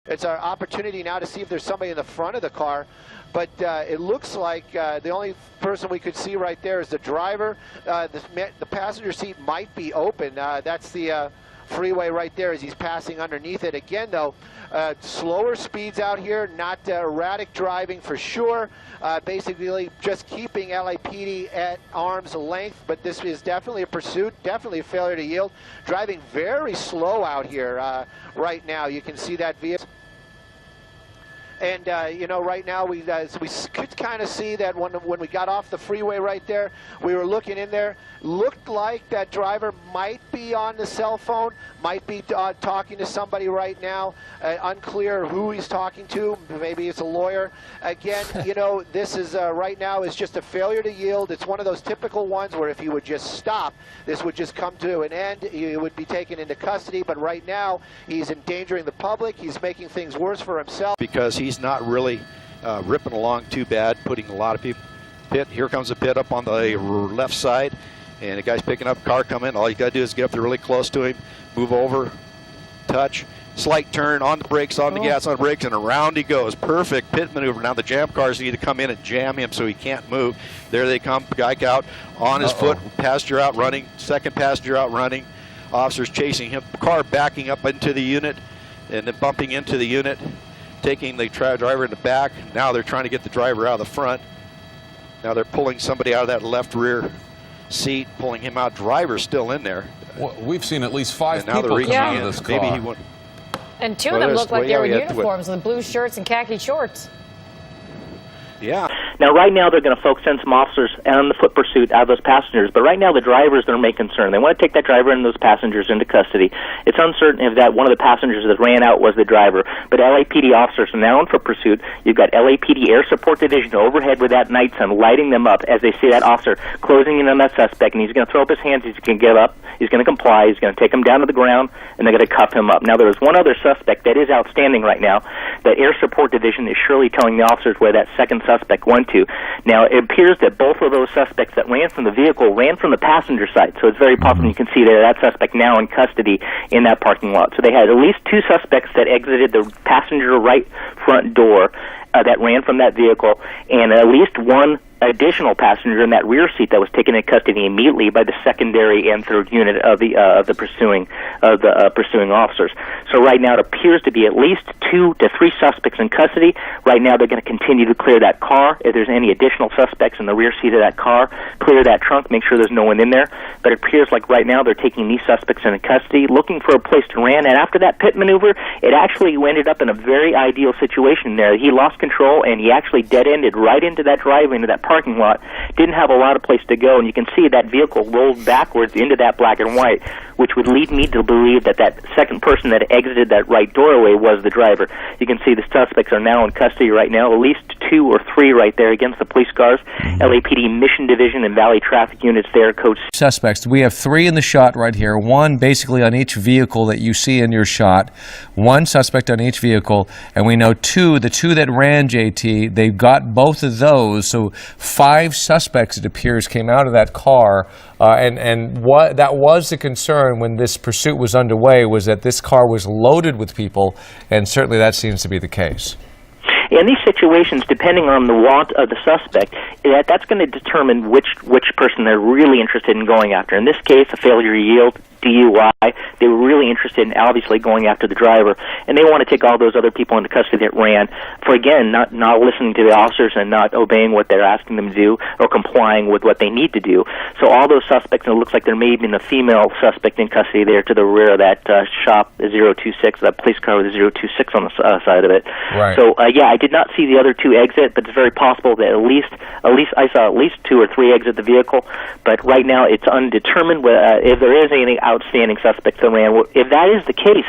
It's our opportunity now to see if there's somebody in the front of the car. But it looks like the only person we could see right there is the driver. The passenger seat might be open. That's the freeway right there as he's passing underneath it. Again, though, slower speeds out here, not erratic driving for sure. Basically just keeping LAPD at arm's length, but this is definitely a pursuit, definitely a failure to yield. Driving very slow out here right now. You can see that vehicle. And, you know, right now we could kind of see that when we got off the freeway right there, we were looking in there. Looked like that driver might be on the cell phone, might be talking to somebody right now. Unclear who he's talking to. Maybe it's a lawyer. Again, you know, this is right now is just a failure to yield. It's one of those typical ones where if he would just stop, this would just come to an end. He would be taken into custody. But right now, he's endangering the public. He's making things worse for himself. Because he's not really ripping along too bad, putting a lot of people. Pit. Here comes a pit up on the left side. And the guy's picking up, car coming. All you got to do is get up there really close to him, move over, touch, slight turn, on the brakes, on the gas, on the brakes, and around he goes. Perfect pit maneuver. Now the jam cars need to come in and jam him so he can't move. There they come, guy out on his foot, passenger out running, second passenger out running. Officers chasing him, car backing up into the unit and then bumping into the unit, taking the driver in the back. Now they're trying to get the driver out of the front. Now they're pulling somebody out of that left rear seat, pulling him out. Driver's still in there. Well, we've seen at least 5 people coming out of this car. Maybe he won't. And two of them look like they were in uniforms with blue shirts and khaki shorts. Yeah. Now, right now, they're going to focus on some officers on the foot pursuit out of those passengers. But right now, the drivers, they're main concern. They want to take that driver and those passengers into custody. It's uncertain if that one of the passengers that ran out was the driver. But LAPD officers are now on foot pursuit. You've got LAPD Air Support Division overhead with that night sun, lighting them up as they see that officer closing in on that suspect. And he's going to throw up his hands. He's going to get up. He's going to comply. He's going to take him down to the ground, and they're going to cuff him up. Now, there is one other suspect that is outstanding right now. The Air Support Division is surely telling the officers where that second suspect went to. Now, it appears that both of those suspects that ran from the vehicle ran from the passenger side, so it's very possible you can see that suspect now in custody in that parking lot. So they had at least 2 suspects that exited the passenger right front door that ran from that vehicle, and at least one additional passenger in that rear seat that was taken into custody immediately by the secondary and third unit of the pursuing officers. So right now it appears to be at least 2 to 3 suspects in custody. Right now they're going to continue to clear that car. If there's any additional suspects in the rear seat of that car, clear that trunk, make sure there's no one in there. But it appears like right now they're taking these suspects into custody, looking for a place to land. And after that pit maneuver, it actually ended up in a very ideal situation there. He lost control and he actually dead-ended right into that driveway, into that parking lot. Didn't have a lot of place to go, and you can see that vehicle rolled backwards into that black and white, which would lead me to believe that that second person that exited that right doorway was the driver. You can see the suspects are now in custody right now, at least 2 or 3 right there against the police cars. LAPD Mission Division and Valley Traffic Units there, Coach. Suspects. We have 3 in the shot right here, 1 basically on each vehicle that you see in your shot, 1 suspect on each vehicle, and we know the 2 that ran, JT, they've got both of those, so 5 suspects, it appears, came out of that car, and what that was the concern when this pursuit was underway, was that this car was loaded with people, and certainly that seems to be the case. In these situations, depending on the want of the suspect, that's going to determine which person they're really interested in going after. In this case, a failure to yield, DUI. They were really interested in obviously going after the driver, and they want to take all those other people into custody that ran for, again, not listening to the officers and not obeying what they're asking them to do or complying with what they need to do. So all those suspects, and it looks like there may have been a female suspect in custody there to the rear of that shop 026, that police car with a 026 on the side of it. Right. So yeah, I did not see the other 2 exit, but it's very possible that at least I saw at least 2 or 3 exit the vehicle. But right now it's undetermined if there is any outstanding suspects that ran. If that is the case,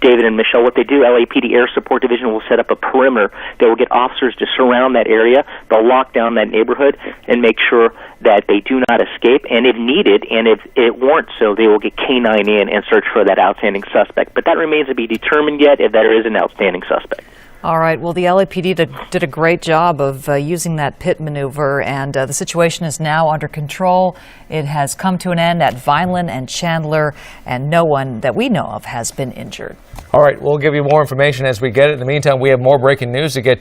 David and Michelle, what they do, LAPD Air Support Division will set up a perimeter. They will get officers to surround that area. They'll lock down that neighborhood and make sure that they do not escape. And if needed, and if it warrants so, they will get K-9 in and search for that outstanding suspect. But that remains to be determined yet if there is an outstanding suspect. All right. Well, the LAPD did a great job of using that pit maneuver, and the situation is now under control. It has come to an end at Vineland and Chandler, and no one that we know of has been injured. All right, we'll give you more information as we get it. In the meantime, we have more breaking news to get